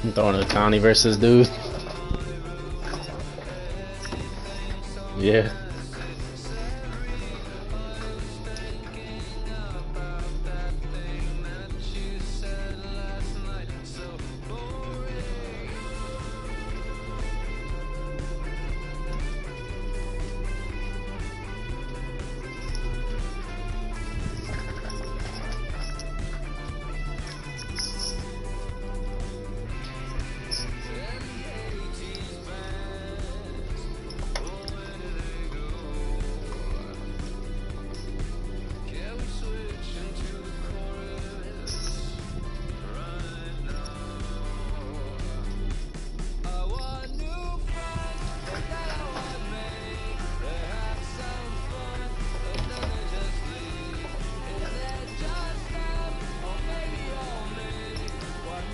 I'm throwing a Tony versus dude. Yeah.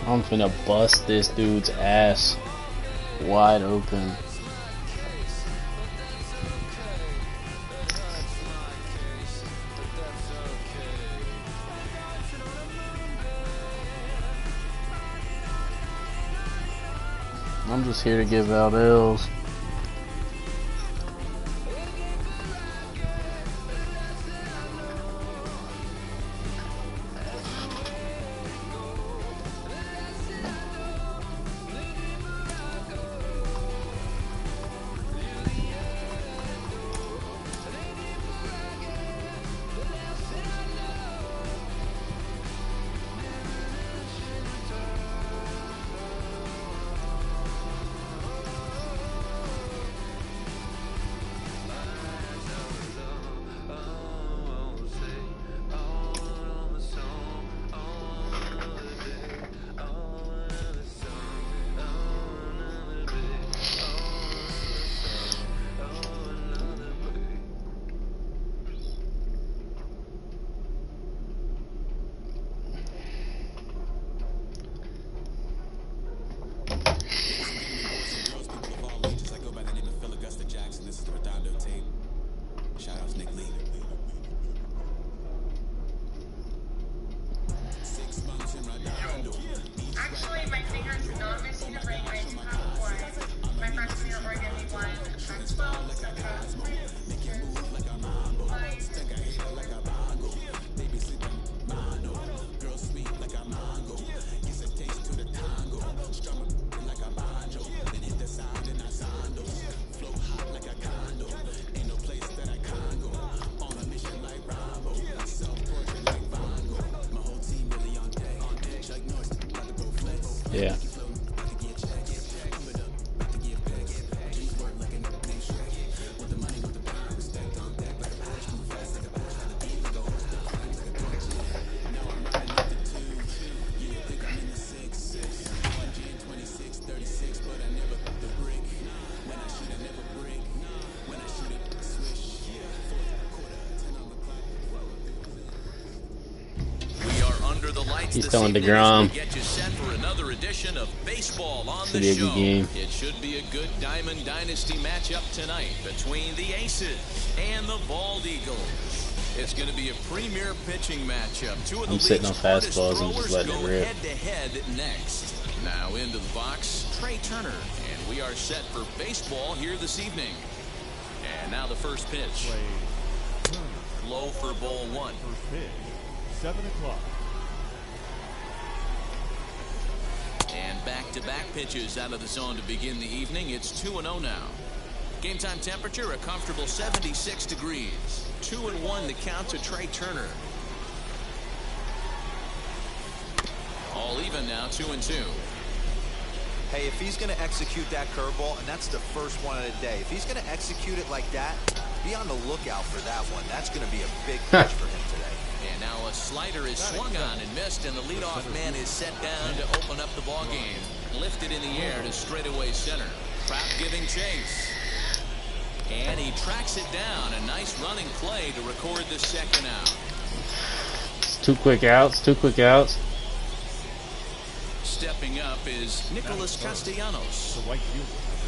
I'm finna bust this dude's ass wide open. I'm just here to give out L's. Yeah. He's throwing DeGrom. Should be a good game. It should be a good Diamond Dynasty matchup tonight between the Aces and the Bald Eagles. It's going to be a premier pitching matchup. I'm sitting on fastballs and just letting it rip. Head-to-head next. Now into the box, Trey Turner, and we are set for baseball here this evening. And now the first pitch. Low for ball one. First pitch, 7 o'clock. And back-to-back pitches out of the zone to begin the evening. It's 2-0 now. Game time temperature, a comfortable 76 degrees. 2-1 the count to Trey Turner. All even now, 2-2. Hey, if he's going to execute that curveball, and that's the first one of the day, if he's going to execute it like that, be on the lookout for that one. That's going to be a big pitch for him today. And now a slider is swung on and missed, and the leadoff man is set down to open up the ball game. Lifted in the air to straightaway center. Trout giving chase. And he tracks it down. A nice running play to record the second out. Two quick outs. Stepping up is Nicholas Castellanos. The right fielder, number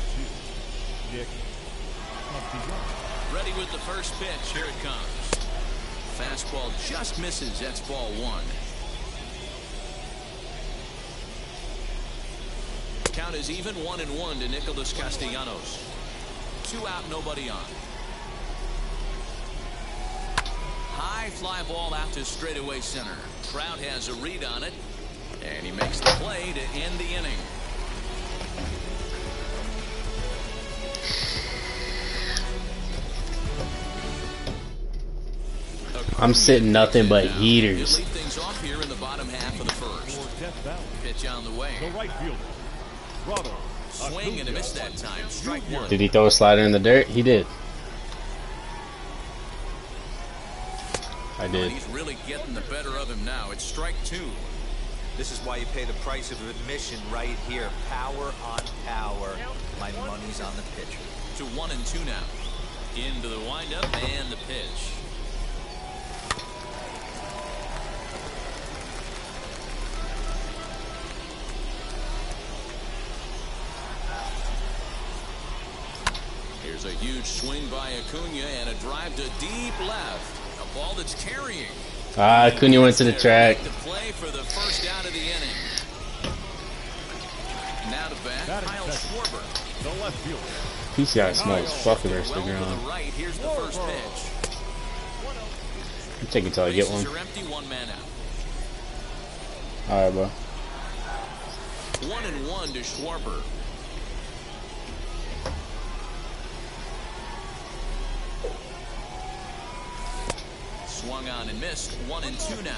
2, Nick Castellanos. Ready with the first pitch. Here it comes. Fastball just misses. That's ball one. count is even 1-1 to Nicholas Castellanos. 2 out, nobody on. High fly ball out to straightaway center. Trout has a read on it, and he makes the play to end the inning. I'm sitting nothing but He'll heaters. lead things off here in the bottom half of the first. For Death Valley, Pitch on the way. the right fielder, Ronald Swing and a miss that time. Strike one. Did he throw a slider in the dirt? He did. I did. He's really getting the better of him now. It's strike 2. This is why you pay the price of admission right here. Power on power. My money's on the pitcher. To 1-2 now. Into the windup and the pitch. Here's a huge swing by Acuna and a drive to deep left. A ball that's carrying. Acuna went to the track. The play for the first out of the inning. Now to bat, Batting Kyle second. Schwarber. the left fielder, PCI smokes fucking versus the Well to ground. the right. Here's the first pitch. I'm taking till I get Bases one. are empty, 1 man out. Alright, bro. 1-1 to Schwarber. Swung on and missed. 1-2 now.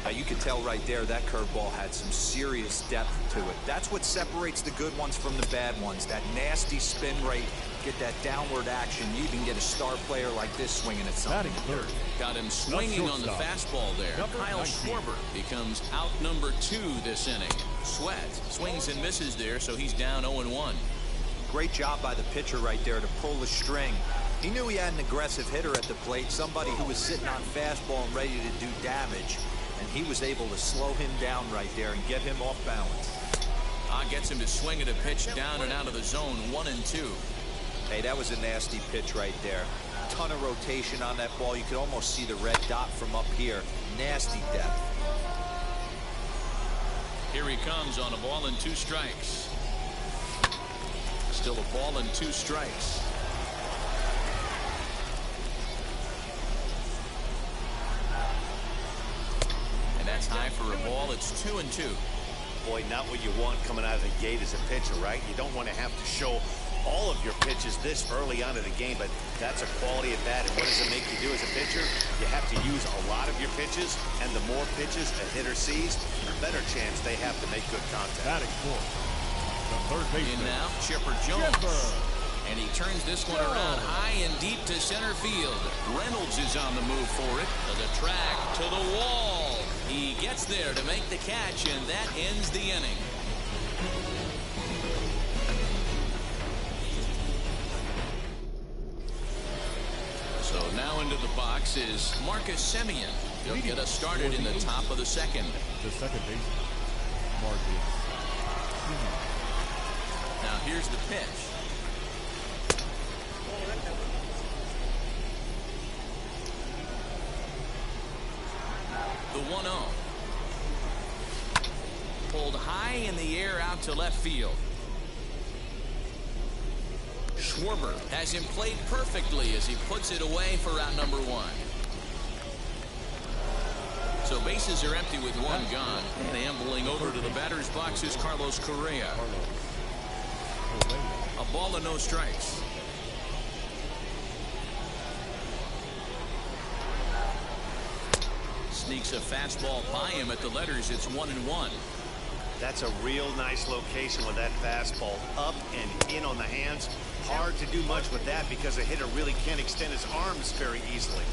Now you can tell right there that curveball had some serious depth to it. That's what separates the good ones from the bad ones. That nasty spin rate, get that downward action. You even get a star player like this swinging at something. batting third, Got him swinging on the shortstop. fastball there. Number Kyle 19. Schwarber becomes out number 2 this inning. Sweat swings and misses there, so he's down 0-1. Great job by the pitcher right there to pull the string. He knew he had an aggressive hitter at the plate, somebody who was sitting on fastball and ready to do damage. And he was able to slow him down right there and get him off balance. Gets him to swing at a pitch down and out of the zone. 1-2. Hey, that was a nasty pitch right there. Ton of rotation on that ball. You could almost see the red dot from up here. Nasty depth. Here he comes on a ball and 2 strikes. Still a ball and 2 strikes. And that's high for a ball. It's 2-2. Boy, not what you want coming out of the gate as a pitcher, right? You don't want to have to show all of your pitches this early on in the game, but that's a quality at bat. And what does it make you do as a pitcher? You have to use a lot of your pitches, and the more pitches a hitter sees, the better chance they have to make good contact. batting fourth, the third In baseman, now, Chipper Jones. Chipper. And he turns this one around high and deep to center field. Reynolds is on the move for it. To the track, to the wall. He gets there to make the catch, and that ends the inning. So now into the box is Marcus Semien. He'll get us started in the top of the second. the second baseman, Marcus. Now here's the pitch. The 1-0. Pulled high in the air out to left field. Schwarber has him played perfectly as he puts it away for out number 1. So bases are empty with 1 gone. And ambling over to the batter's box is Carlos Correa. A ball and no strikes. Sneaks a fastball by him at the letters. It's 1-1. That's a real nice location with that fastball. Up and in on the hands. Hard to do much with that because a hitter really can't extend his arms very easily.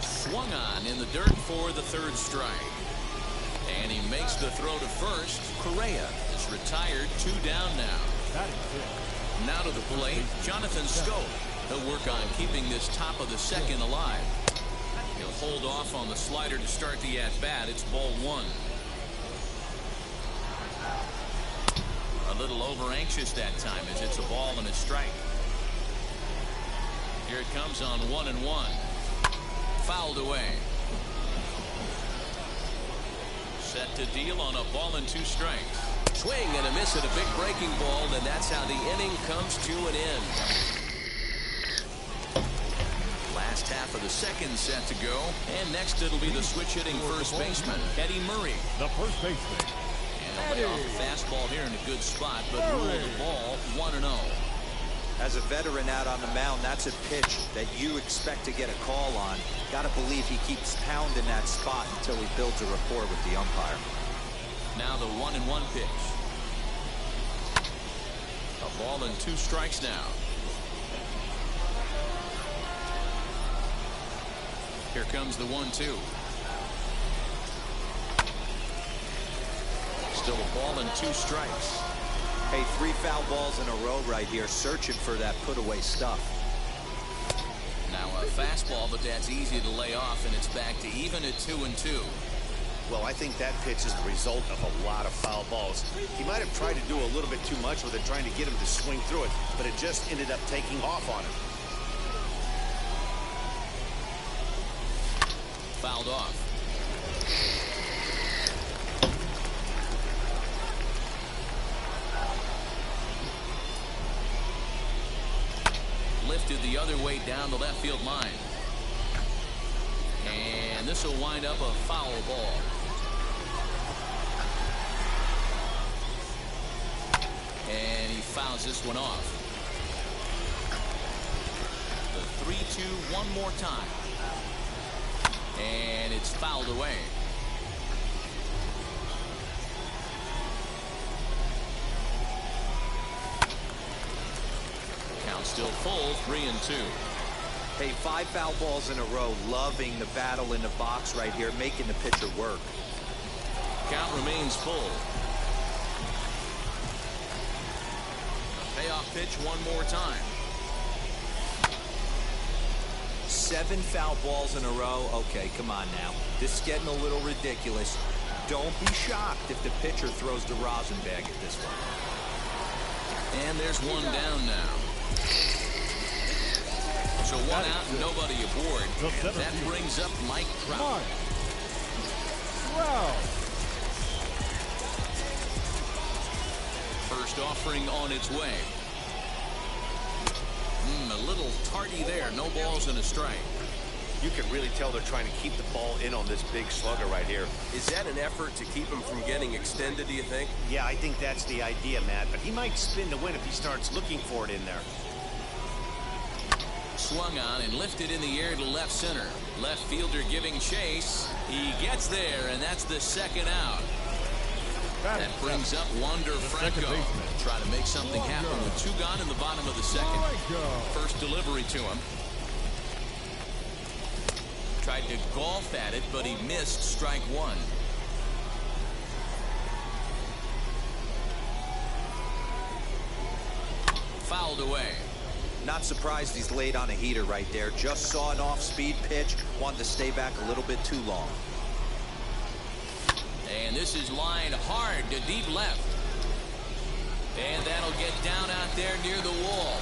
Swung on in the dirt for the 3rd strike. And he makes the throw to first. Correa is retired. 2 down now. Batting fifth, Now to the plate, Jonathan Scope. He'll work on keeping this top of the second alive. He'll hold off on the slider to start the at-bat. It's ball 1. A little over anxious that time as it's a ball and a strike. Here it comes on 1-1. Fouled away. Set to deal on a ball and 2 strikes. Swing and a miss at a big breaking ball, and that's how the inning comes to an end. Last half of the second set to go, and next it'll be the switch-hitting first baseman, Eddie Murray. The first baseman. And he'll lay off the fastball here in a good spot, but rule the ball 1-0. As a veteran out on the mound, that's a pitch that you expect to get a call on. Got to believe he keeps pounding that spot until he builds a rapport with the umpire. Now the 1-1 pitch. A ball and 2 strikes now. Here comes the 1-2. Still a ball and 2 strikes. Hey, 3 foul balls in a row right here, searching for that put-away stuff. Now a fastball, but that's easy to lay off, and it's back to even at 2-2. Well, I think that pitch is the result of a lot of foul balls. He might have tried to do a little bit too much with it, trying to get him to swing through it, but it just ended up taking off on him. Fouled off. Lifted the other way down the left field line. And this will wind up a foul ball. And he fouls this one off. The 3-2 one more time. And it's fouled away. Count still full, 3-2. Hey, 5 foul balls in a row, loving the battle in the box right here, making the pitcher work. Count remains full. A payoff pitch one more time. 7 foul balls in a row. Okay, come on now. This is getting a little ridiculous. Don't be shocked if the pitcher throws the rosin bag at this one. And there's one down now. So 1 out and nobody aboard. And that brings up Mike Trout. First offering on its way. A little tardy there. No balls and a strike. You can really tell they're trying to keep the ball in on this big slugger right here. Is that an effort to keep him from getting extended, do you think? Yeah, I think that's the idea, Matt, but he might spin to win if he starts looking for it in there. Swung on and lifted in the air to left center. Left fielder giving chase. He gets there, and that's the second out. That brings up Wander Franco. Try to make something happen with 2 gone in the bottom of the second. First delivery to him. Tried to golf at it, but he missed strike 1. Fouled away. Not surprised he's laid on a heater right there. Just saw an off-speed pitch. Wanted to stay back a little bit too long. And this is lined hard to deep left. And that'll get down out there near the wall.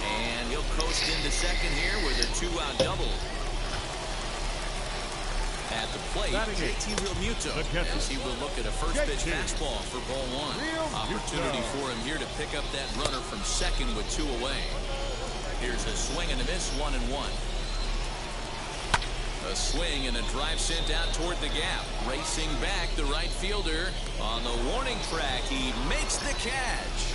And he'll coast into second here with a 2-out double. At the plate, JT Realmuto, as he will look at a first pitch fastball for ball 1. Opportunity for him here to pick up that runner from second with 2 away. Here's a swing and a miss, 1-1. A swing and a drive sent out toward the gap. Racing back, the right fielder on the warning track. He makes the catch.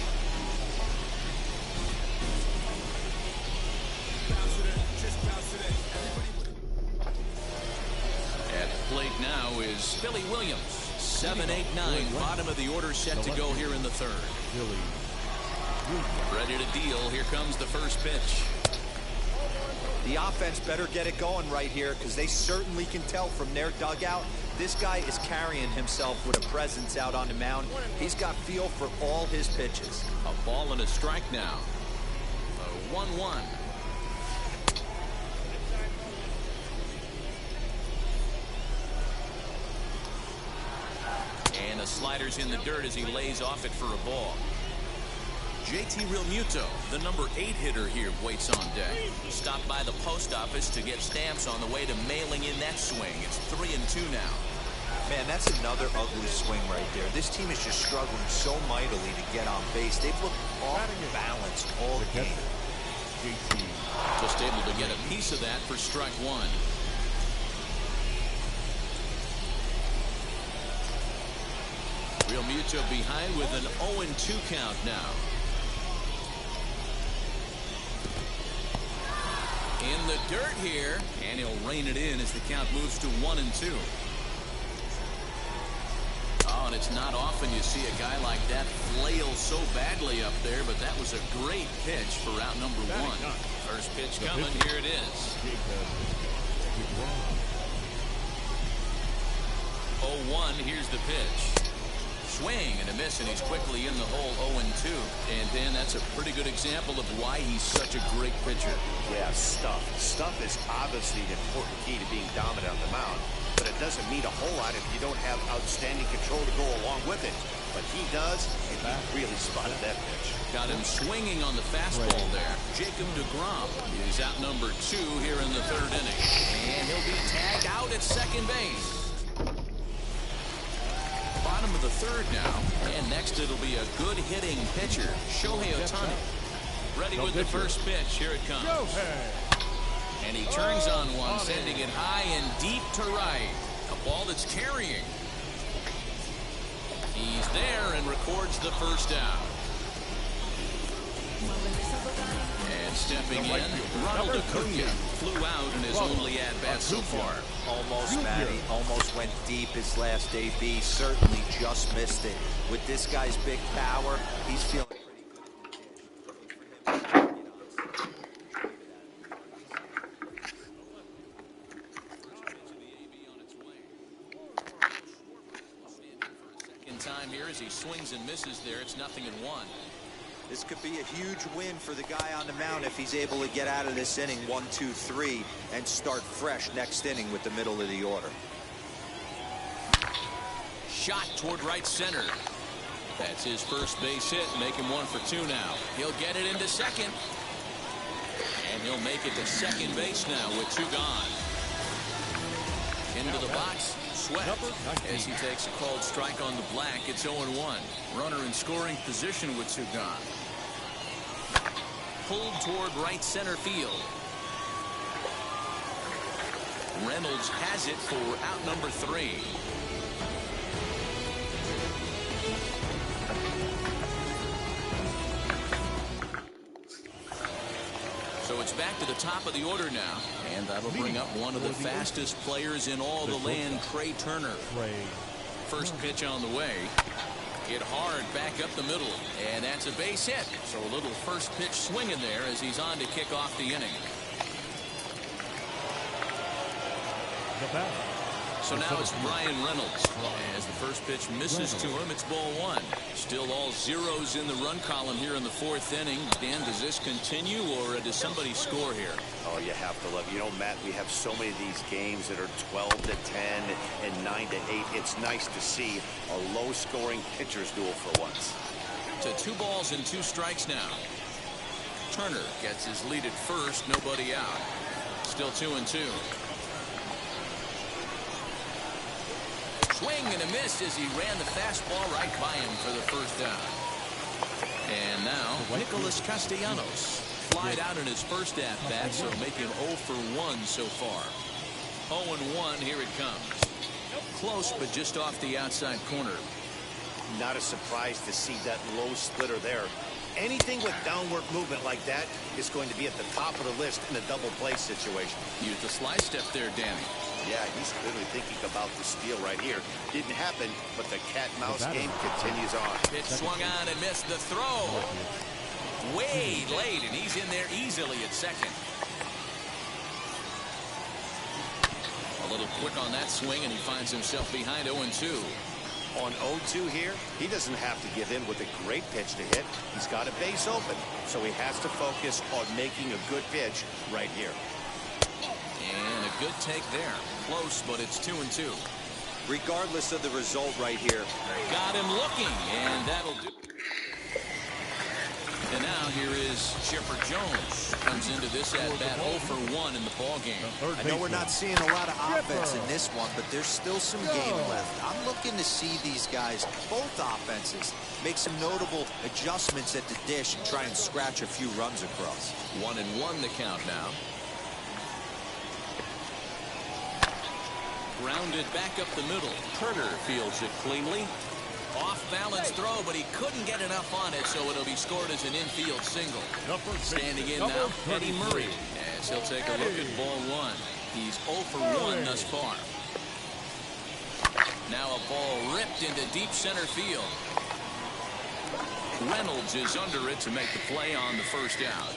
At the plate now is Billy Williams. 7-8-9, bottom of the order set to go here in the third. Ready to deal. Here comes the first pitch. The offense better get it going right here, because they certainly can tell from their dugout this guy is carrying himself with a presence out on the mound. He's got feel for all his pitches. A ball and a strike now. A 1-1. And a slider's in the dirt as he lays off it for a ball. JT Realmuto, the number 8 hitter here, waits on deck. Stopped by the post office to get stamps on the way to mailing in that swing. It's 3-2 now. Man, that's another ugly swing right there. This team is just struggling so mightily to get on base. They've looked off balance all game. Just able to get a piece of that for strike one. Real Muto behind with an 0-2 count now. In the dirt here, and he'll rein it in as the count moves to 1-2. Oh, and it's not often you see a guy like that flail so badly up there, but that was a great pitch for route number one. First pitch coming, here it is. 0-1, here's the pitch. Swing and a miss, and he's quickly in the hole. 0-2. And Dan, that's a pretty good example of why he's such a great pitcher. Yeah, stuff is obviously an important key to being dominant on the mound, but it doesn't mean a whole lot if you don't have outstanding control to go along with it. But he does, and he really spotted that pitch. Got him swinging on the fastball there. Jacob deGrom is out number 2 here in the third inning, and he'll be tagged out at second base. Bottom of the third now, and next it'll be a good hitting pitcher, Shohei Ohtani. Ready with the first pitch. Here it comes. And he turns on one, sending it high and deep to right. A ball that's carrying. He's there and records the first out. And stepping in, Ronald Acuna flew out in his only at-bat so far. Almost, Matty. Almost went deep his last AB. Certainly just missed it. With this guy's big power, he's feeling pretty good. Second time here as he swings and misses there. It's 0-1. This could be a huge win for the guy on the mound if he's able to get out of this inning 1, 2, 3 and start fresh next inning with the middle of the order. Shot toward right center. That's his first base hit, make him 1 for 2 now. He'll get it into second. And he'll make it to second base now with 2 gone. Into the box, Sweat. As he takes a called strike on the black, it's 0-1. Runner in scoring position with 2 gone. Pulled toward right center field. Reynolds has it for out number 3. So it's back to the top of the order now, and that'll bring up one of the fastest players in all the land, Trey Turner. First pitch on the way. Hit hard back up the middle, and that's a base hit. So a little first pitch swing in there as he's on to kick off the inning. So now it's Brian Reynolds. As the first pitch misses to him, it's ball 1. Still all zeros in the run column here in the 4th inning. Dan, does this continue, or does somebody score here? Oh, you have to love. You know, Matt, we have so many of these games that are 12-10 and 9-8. It's nice to see a low-scoring pitcher's duel for once. To 2 balls and 2 strikes now. Turner gets his lead at first, nobody out. Still 2-2. Swing and a miss as he ran the fastball right by him for the first down. And now Nicholas Castellanos flied out in his first at-bat, so make him 0 for 1 so far. 0-1, here it comes. Close, but just off the outside corner. Not a surprise to see that low splitter there. Anything with downward movement like that is going to be at the top of the list in a double play situation. Use the slide step there, Danny. Yeah, he's clearly thinking about the steal right here. Didn't happen, but the cat-mouse game continues on. Pitch swung on and missed the throw. Way late, and he's in there easily at second. A little quick on that swing, and he finds himself behind 0-2. On 0-2 here, he doesn't have to give in with a great pitch to hit. He's got a base open, so he has to focus on making a good pitch right here. And a good take there. Close, but it's 2-2. Regardless of the result right here. Got him looking, and that'll do. And now here is Chipper Jones. Comes into this at-bat 0 for 1 in the ballgame. I know we're not seeing a lot of offense in this one, but there's still some game left. I'm looking to see these guys, both offenses, make some notable adjustments at the dish and try and scratch a few runs across. 1-1 the count now. Grounded back up the middle. Turner fields it cleanly. Off-balance throw, but he couldn't get enough on it, so it'll be scored as an infield single. Standing in now, Eddie Murray, as he'll take a look at ball 1. He's 0 for 1 thus far. Now a ball ripped into deep center field. Reynolds is under it to make the play on the first out.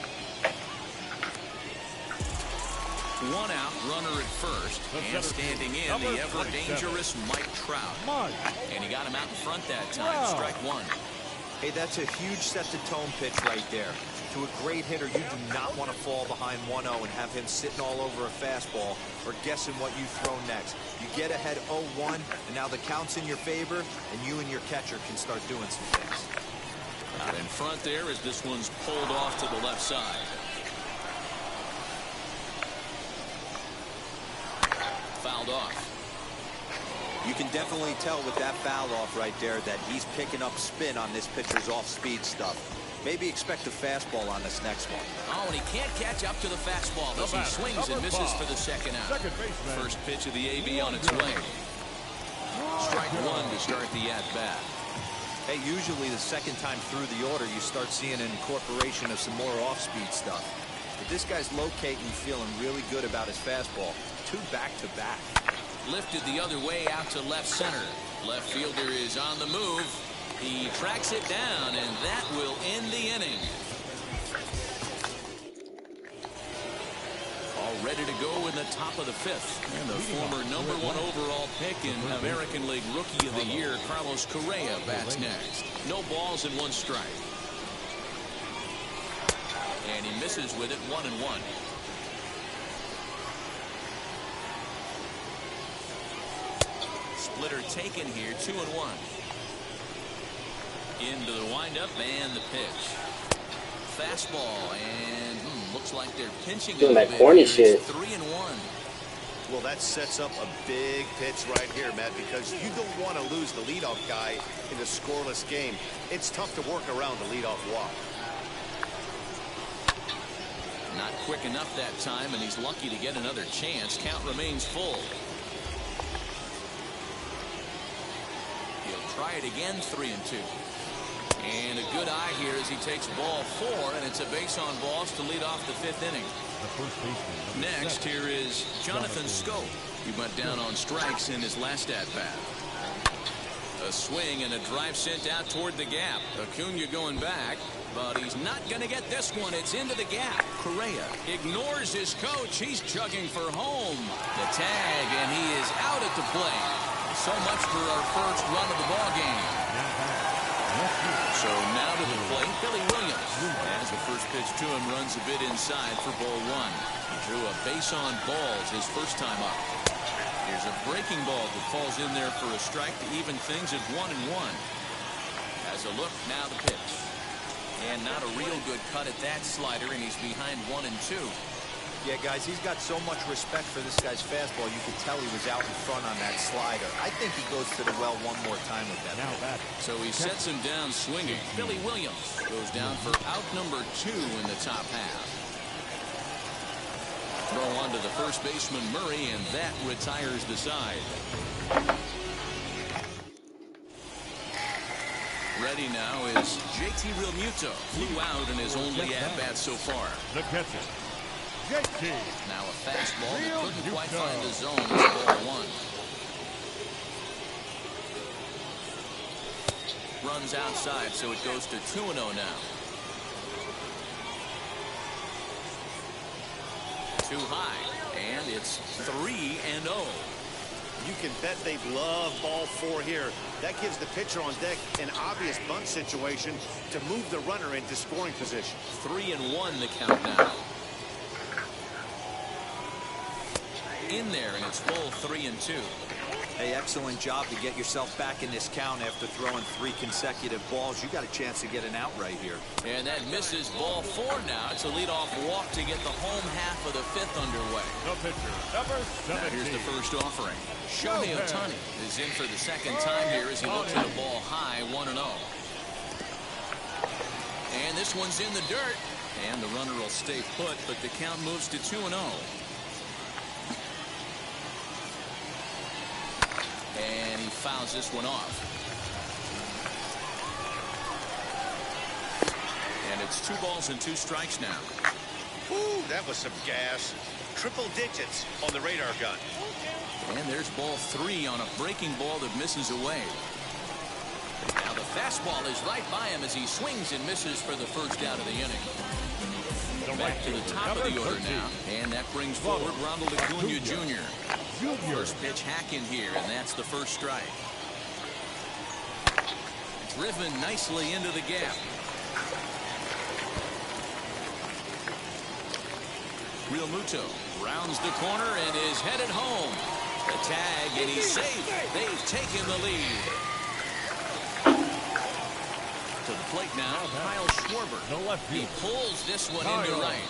1 out, runner at first, and standing in the ever-dangerous Mike Trout. And he got him out in front that time, strike 1. Hey, that's a huge set-the-tone pitch right there. To a great hitter, you do not want to fall behind 1-0 and have him sitting all over a fastball or guessing what you throw next. You get ahead 0-1, and now the count's in your favor, and you and your catcher can start doing some things. Out in front there as this one's pulled off to the left side. Fouled off. You can definitely tell with that foul off right there that he's picking up spin on this pitcher's off-speed stuff. Maybe expect a fastball on this next one. Oh, and he can't catch up to the fastball as he swings and misses for the second out. First pitch of the AB on its way. Strike 1 to start the at-bat. Hey, usually the second time through the order, you start seeing an incorporation of some more off-speed stuff. But this guy's locating, feeling really good about his fastball. 2 back-to-back. Lifted the other way out to left center. Left fielder is on the move. He tracks it down, and that will end the inning. All ready to go in the top of the 5th. And the former #1 overall pick in American League Rookie of the Year, Carlos Correa, bats next. No balls and 1 strike. And he misses with it, 1-1. Splitter taken here, 2-1. Into the windup and the pitch. Fastball, and looks like they're pinching doing a that corny shit. 3-1. Well, that sets up a big pitch right here, Matt, because you don't want to lose the leadoff guy in a scoreless game. It's tough to work around the leadoff walk. Not quick enough that time, and he's lucky to get another chance. Count remains full. He'll try it again, 3-2. And a good eye here as he takes ball 4, and it's a base on balls to lead off the 5th inning. Next, here is Jonathan Schoop. He went down on strikes in his last at-bat. A swing and a drive sent out toward the gap. Acuna going back, but he's not going to get this one. It's into the gap. Correa ignores his coach. He's chugging for home. The tag, and he is out at the plate. So much for our first run of the ball game. So now to the plate, Billy Williams. As the first pitch to him runs a bit inside for ball 1. He drew a base on balls his first time up. Here's a breaking ball that falls in there for a strike to even things at 1-1. As a look, now the pitch. And not a real good cut at that slider, and he's behind 1-2. Yeah, guys, he's got so much respect for this guy's fastball. You could tell he was out in front on that slider. I think he goes to the well one more time with that. So he sets him down swinging. Billy Williams goes down for out number 2 in the top half. Throw on to the first baseman Murray, and that retires the side. Ready now is JT Realmuto. Flew out in his only at-bat so far. The catcher, JT. Now a fastball that couldn't quite find the zone as ball 1. Runs outside, so it goes to 2-0 now. Too high, and it's 3-0. You can bet they love ball 4 here. That gives the pitcher on deck an obvious bunt situation to move the runner into scoring position. 3-1 the count now. In there, and it's full 3-2. Hey, excellent job to get yourself back in this count after throwing 3 consecutive balls. You got a chance to get an out right here. And that misses ball 4 now. It's a leadoff walk to get the home half of the 5th underway. The pitcher, number 17. Now here's the first offering. Shohei Ohtani is in for the second time here as he looks at a ball high, 1-0. And this one's in the dirt. And the runner will stay put, but the count moves to 2-0. And he fouls this one off. And it's 2 balls and 2 strikes now. Ooh, that was some gas. Triple digits on the radar gun. And there's ball 3 on a breaking ball that misses away. Now the fastball is right by him as he swings and misses for the first out of the inning. Back to the top of the order now. And that brings forward Ronald Acuna Jr. First pitch hacking here, and that's the first strike. Driven nicely into the gap. Real Muto rounds the corner and is headed home. The tag, and he's safe. They've taken the lead. To the plate now, Kyle Schwarber. He pulls this one into right.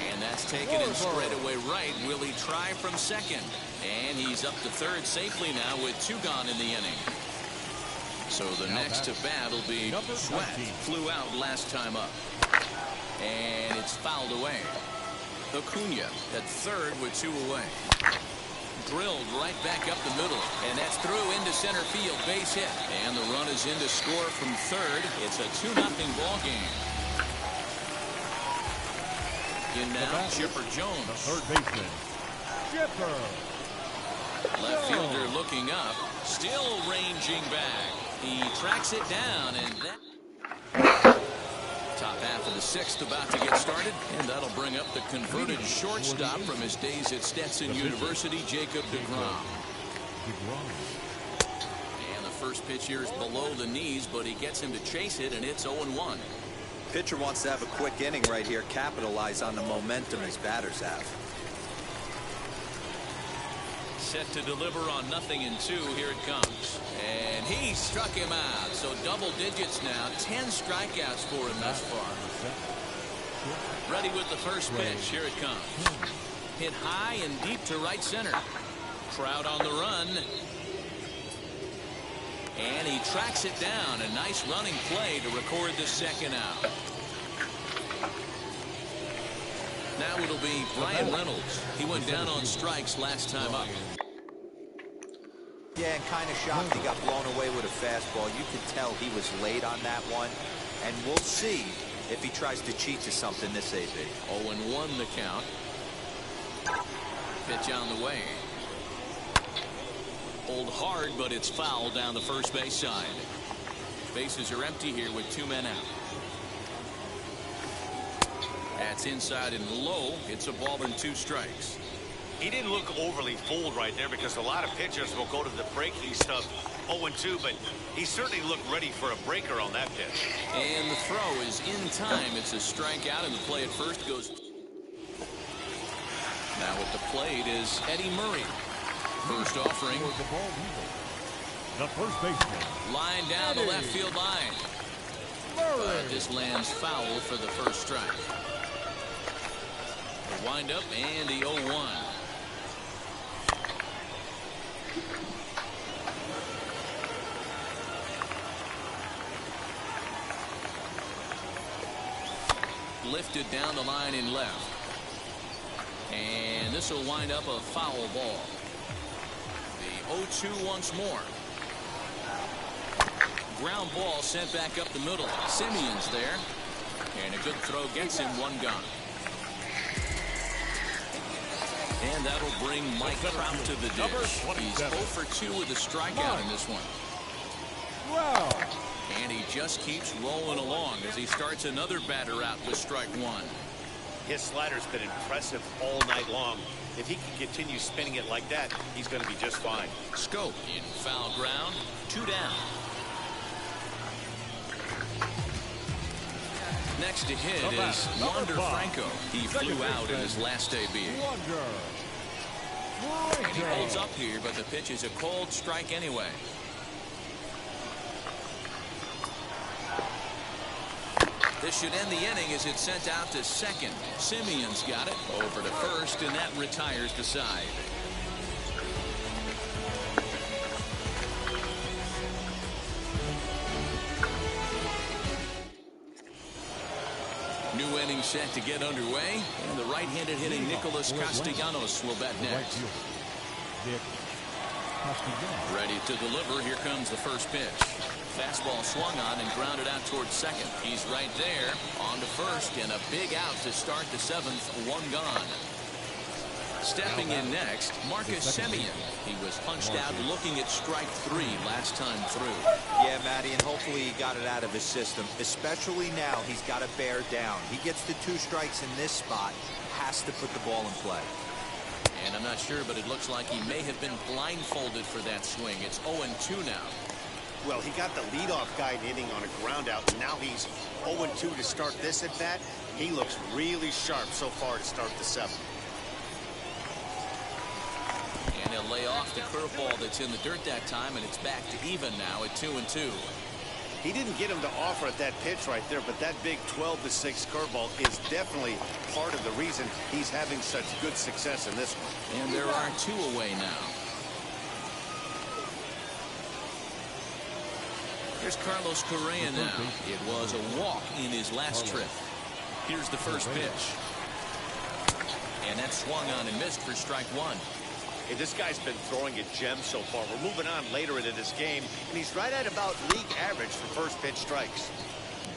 And that's taken in straightaway right. Will he try from second? And he's up to third safely now with 2 gone in the inning. So the next to bat will be Sweat. Flew out last time up. And it's fouled away. Acuna at third with 2 away. Drilled right back up the middle. And that's through into center field. Base hit. And the run is in to score from third. It's a 2-0 ball game. In now, Chipper Jones. The third baseman, Chipper. Left fielder looking up. Still ranging back. He tracks it down, and that... Top half of the 6th about to get started, and that'll bring up the converted shortstop from his days at Stetson University, Jacob deGrom. And the first pitch here is below the knees, but he gets him to chase it, and it's 0-1. Pitcher wants to have a quick inning right here, capitalize on the momentum his batters have. Set to deliver on 0-2. Here it comes. And he struck him out. So double digits now. 10 strikeouts for him thus far. Ready with the first pitch. Here it comes. Hit high and deep to right center. Crowd on the run. And he tracks it down. A nice running play to record the second out. Now it'll be Brian Reynolds. He went down on strikes last time up. Yeah, and kind of shocked he got blown away with a fastball. You could tell he was late on that one. And we'll see if he tries to cheat to something this AB. 0-1 the count. Pitch on the way. Hold hard, but it's foul down the first base side. Bases are empty here with 2 men out. That's inside and low. It's a ball and 2 strikes. He didn't look overly fooled right there because a lot of pitchers will go to the breaking stuff 0-2, but he certainly looked ready for a breaker on that pitch. And the throw is in time. It's a strikeout, and the play at first goes. Now at the plate is Eddie Murray. First offering. The first baseman. Line down the left field line. But this lands foul for the first strike. The windup and the 0-1. Lifted down the line in left. And this will wind up a foul ball. The 0-2 once more. Ground ball sent back up the middle. Simeon's there. And a good throw gets him 1 gone. And that'll bring Mike Trout to the dish. He's 0 for 2 with a strikeout in this one. Wow. And he just keeps rolling along as he starts another batter out with strike 1. His slider's been impressive all night long. If he can continue spinning it like that, he's going to be just fine. Scope in foul ground. 2 down. Next to hit is Wander Franco. He flew out in his last AB. And he holds up here, but the pitch is a cold strike anyway. This should end the inning as it's sent out to second. Simeon's got it over to first, and that retires the side. New inning set to get underway, and the right-handed hitting Nicholas Castellanos will bat next. Ready to deliver. Here comes the first pitch. Fastball swung on and grounded out towards second. He's right there on to first, and a big out to start the seventh. One gone. Stepping in next, Marcus Semien. He was punched out looking at strike 3 last time through. Yeah, Matty, and hopefully he got it out of his system. Especially now, he's got to bear down. He gets the 2 strikes in this spot, has to put the ball in play. And I'm not sure, but it looks like he may have been blindfolded for that swing. It's 0-2 now. Well, he got the leadoff guy hitting on a ground out. Now he's 0-2 to start this at bat. He looks really sharp so far to start the 7th. And he'll lay off the curveball that's in the dirt that time, and it's back to even now at 2-2. He didn't get him to offer at that pitch right there, but that big 12-6 curveball is definitely part of the reason he's having such good success in this one. And there are 2 away now. Here's Carlos Correa now. It was a walk in his last trip. Here's the first pitch. And that swung on and missed for strike 1. Hey, this guy's been throwing a gem so far. We're moving on later into this game, and he's right at about league average for first pitch strikes.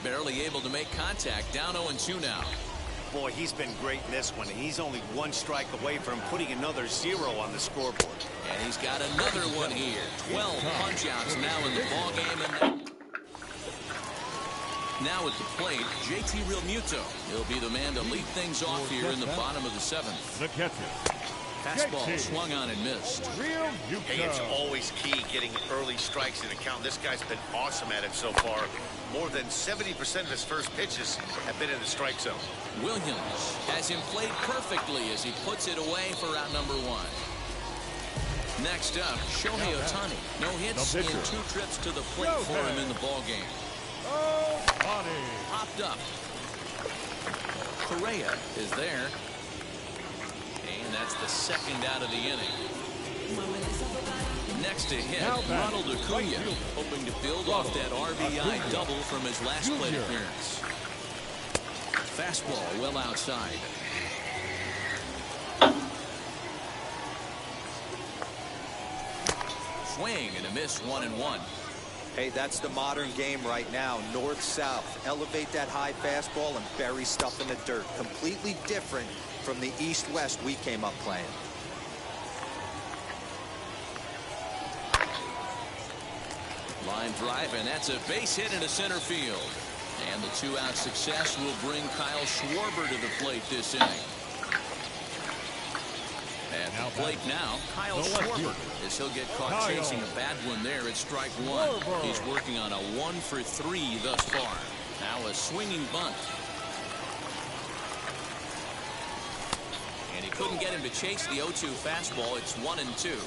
Barely able to make contact. Down 0-2 now. Boy, he's been great in this one, and he's only 1 strike away from putting another 0 on the scoreboard. And he's got another one here. 12 punch-outs now in the ballgame. And now at the plate, JT Realmuto. He'll be the man to lead things off here in the bottom of the 7th. The catcher. Fastball swung on and missed. Hey, it's always key getting early strikes in the count. This guy's been awesome at it so far. More than 70% of his first pitches have been in the strike zone. Williams has him played perfectly as he puts it away for out number 1. Next up, Shohei Ohtani. No hits in 2 trips to the plate for him in the ballgame. Popped up. Correa is there. And that's the second out of the inning. Next to hit, Ronald Acuna, hoping to build off that RBI double from his last plate appearance. Fastball well outside. Swing and a miss, 1-1. Hey, that's the modern game right now. North-south. Elevate that high fastball and bury stuff in the dirt. Completely different from the east-west we came up playing. Line drive, and that's a base hit into center field. And the 2-out success will bring Kyle Schwarber to the plate this inning. At the plate now, Kyle Schwarber, as he'll get caught chasing a bad one there at strike 1. He's working on a 1-for-3 thus far. Now a swinging bunt. And he couldn't get him to chase the 0-2 fastball. It's 1-2.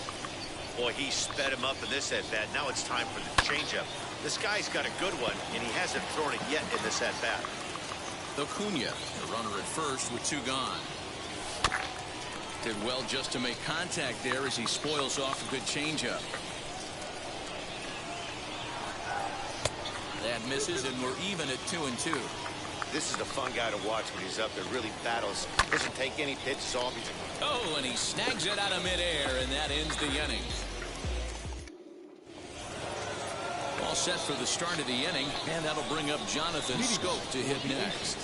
Boy, he sped him up in this at-bat. Now it's time for the changeup. This guy's got a good one, and he hasn't thrown it yet in this at-bat. Acuna, the runner at first with 2 gone. Did well just to make contact there as he spoils off a good changeup. That misses, and we're even at 2-2. This is a fun guy to watch when he's up there. Really battles. Doesn't take any pitches off. Oh, and he snags it out of midair, and that ends the inning. All set for the start of the inning, and that'll bring up Jonathan Schoop to hit next.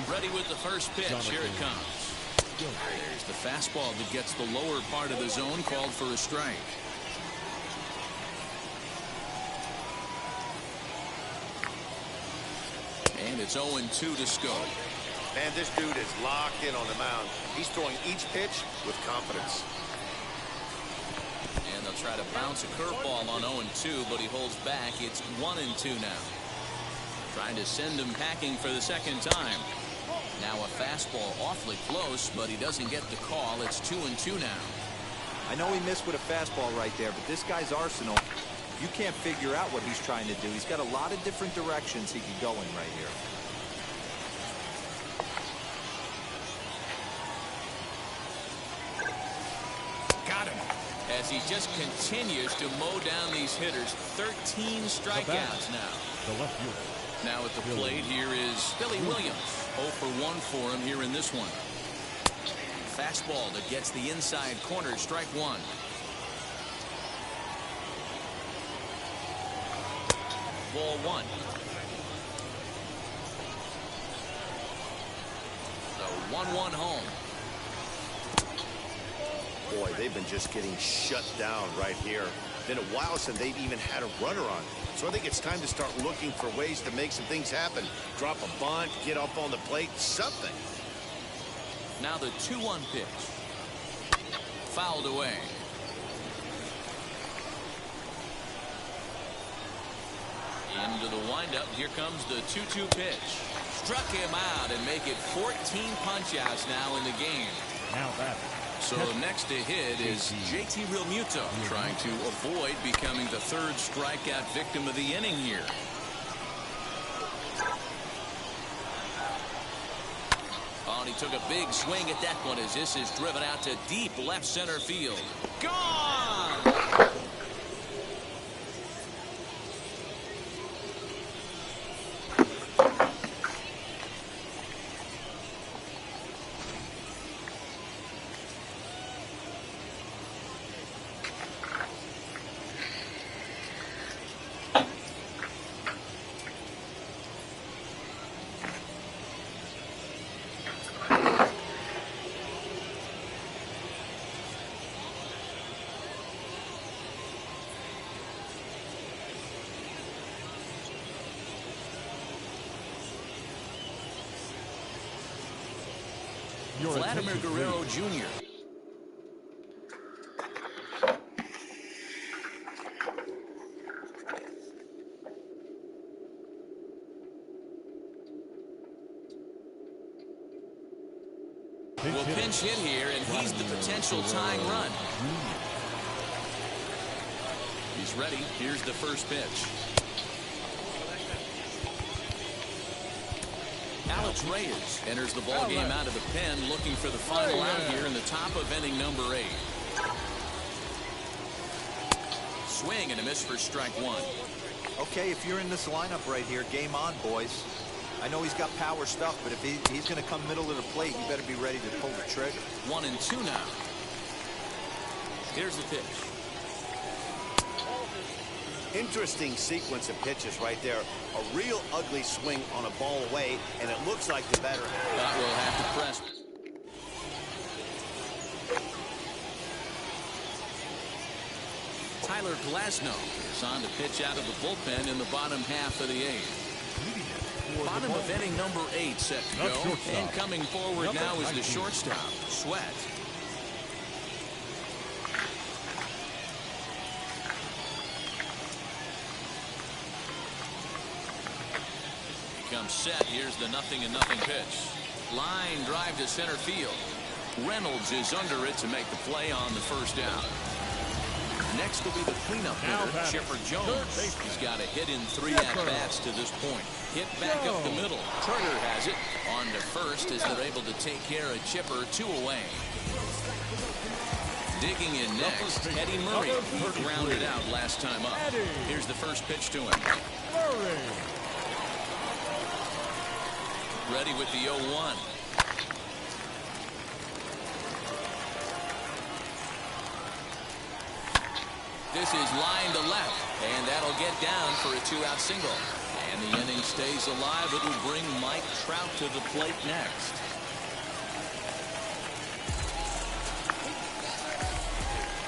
Ready with the first pitch. Here it comes. There's the fastball that gets the lower part of the zone, called for a strike. And it's 0-2 to Schoop. Man, this dude is locked in on the mound. He's throwing each pitch with confidence. And they'll try to bounce a curveball on 0-2, but he holds back. It's 1-2 now. Trying to send him packing for the second time. Now a fastball awfully close, but he doesn't get the call. It's 2-2 now. I know he missed with a fastball right there, but this guy's arsenal, you can't figure out what he's trying to do. He's got a lot of different directions he can go in right here. Got him. As he just continues to mow down these hitters. 13 strikeouts now. The left fielder. Now at the plate here is Billy Williams. 0 for 1 for him here in this one. Fastball that gets the inside corner. Strike one. Ball one. The 1-1 home. Boy, they've been just getting shut down right here. Been a while since they've even had a runner on. So I think it's time to start looking for ways to make some things happen. Drop a bunt, get up on the plate, something. Now the 2-1 pitch. Fouled away. Into the windup. Here comes the 2-2 pitch. Struck him out and make it 14 punch-outs now in the game. Now that. So next to hit is JT Realmuto, trying to avoid becoming the third strikeout victim of the inning here. Oh, and he took a big swing at that one as this is driven out to deep left center field. Gone! Vladimir Guerrero Jr. Will pinch hit here, and he's the potential tying run. He's ready. Here's the first pitch. Alex Reyes enters the ball game out of the pen, looking for the final out here in the top of inning number 8. Swing and a miss for strike one. Okay, if you're in this lineup right here, game on, boys. I know he's got power stuff, but if he's going to come middle of the plate, you better be ready to pull the trigger. 1-2 now. Here's the pitch. Interesting sequence of pitches right there. A real ugly swing on a ball away, and it looks like the batter. That will have to press. Tyler Glasnow is on to pitch out of the bullpen in the bottom half of the 8th. Bottom of inning number 8 set to go. And coming forward now is the shortstop, Sweat. Comes set. Here's the 0-0 pitch. Line drive to center field. Reynolds is under it to make the play on the first out. Next will be the cleanup hitter, Chipper Jones. He's got a hit in 3 at-bats to this point. Hit back up the middle. Turner has it. On to first as they're able to take care of Chipper 2 away. Digging in next, Eddie Murray. He grounded out last time up. Here's the first pitch to him. Ready with the 0-1. This is line to left, and that'll get down for a 2-out single. And the inning stays alive. It'll bring Mike Trout to the plate next.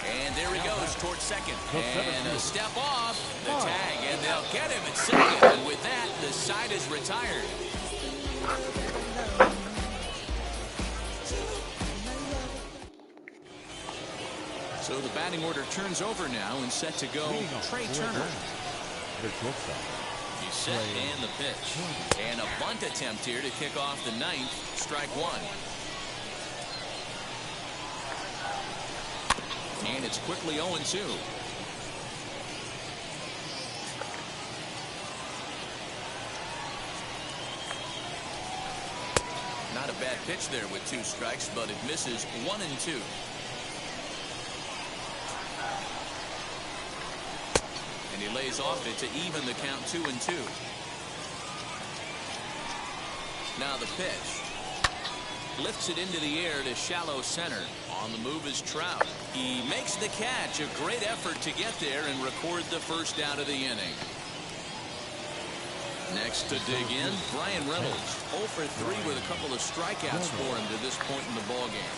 And there he goes towards second. And a step off the tag, and they'll get him at second. And with that, the side is retired. So the batting order turns over now and set to go Trey Turner. He's set and the pitch. And a bunt attempt here to kick off the ninth. Strike one. And it's quickly 0-2. Not a bad pitch there with 2 strikes, but it misses 1-2. And he lays off it to even the count 2-2. Now the pitch. Lifts it into the air to shallow center. On the move is Trout. He makes the catch. A great effort to get there and record the first out of the inning. Next to dig in, Bryan Reynolds. 0 for 3 with a couple of strikeouts for him to this point in the ballgame.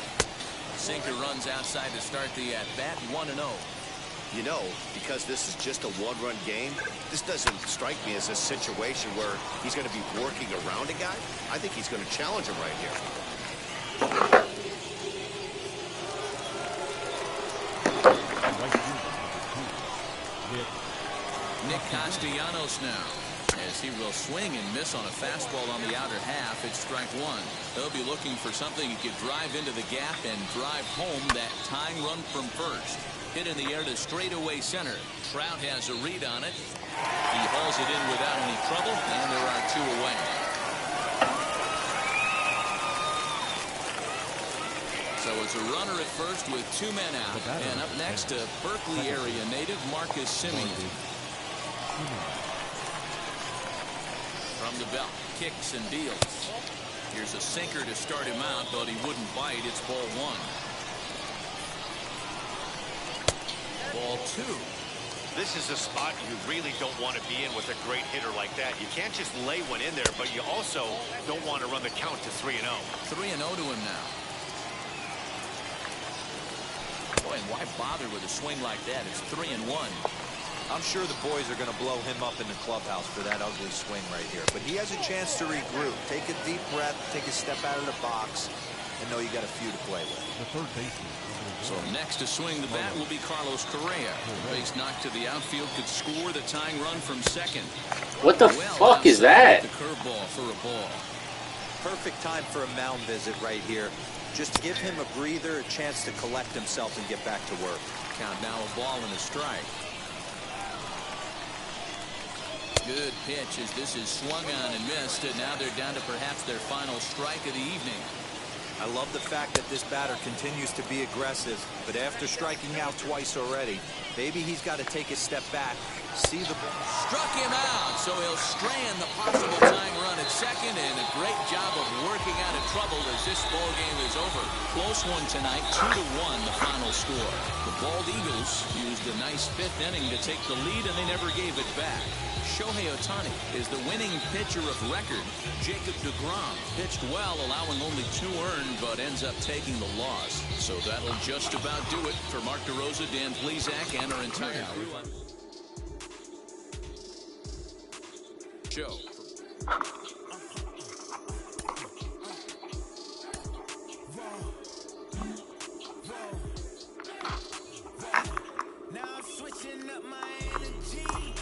Sinker runs outside to start the at-bat, 1-0. You know, because this is just a one-run game, this doesn't strike me as a situation where he's going to be working around a guy. I think he's going to challenge him right here. Nick Castellanos now, as he will swing and miss on a fastball on the outer half. It's strike one. They'll be looking for something he could drive into the gap and drive home that tying run from first. Hit in the air to straightaway center. Trout has a read on it. He hauls it in without any trouble, and there are 2 away. So it's a runner at first with 2 men out. And up next to Berkeley area native Marcus Semien. From the belt, kicks and deals. Here's a sinker to start him out, but he wouldn't bite. It's ball 1. Ball 2. This is a spot you really don't want to be in with a great hitter like that. You can't just lay one in there, but you also don't want to run the count to 3-0. 3-0 to him now. Boy, and why bother with a swing like that? It's 3-1. I'm sure the boys are going to blow him up in the clubhouse for that ugly swing right here. But he has a chance to regroup. Take a deep breath, take a step out of the box, and know you got a few to play with. The third baseman. So next to swing the bat will be Carlos Correa. Base knock to the outfield could score the tying run from second. What the fuck is that? The curveball for a ball. Perfect time for a mound visit right here. Just to give him a breather, a chance to collect himself and get back to work. Count now a ball and a strike. Good pitch as this is swung on and missed, and now they're down to perhaps their final strike of the evening. I love the fact that this batter continues to be aggressive, but after striking out twice already, maybe he's got to take a step back, see the ball. Struck him out, so he'll strand the possible tying run at second, and a great job of working out of trouble as this ball game is over. Close one tonight, 2-1 the final score. The Bald Eagles used a nice 5th inning to take the lead, and they never gave it back. Shohei Ohtani is the winning pitcher of record. Jacob deGrom pitched well, allowing only 2 earned, but ends up taking the loss. So that'll just about do it for Mark DeRosa, Dan Plesac, and our entire crew. Show. Now I'm switching up my energy.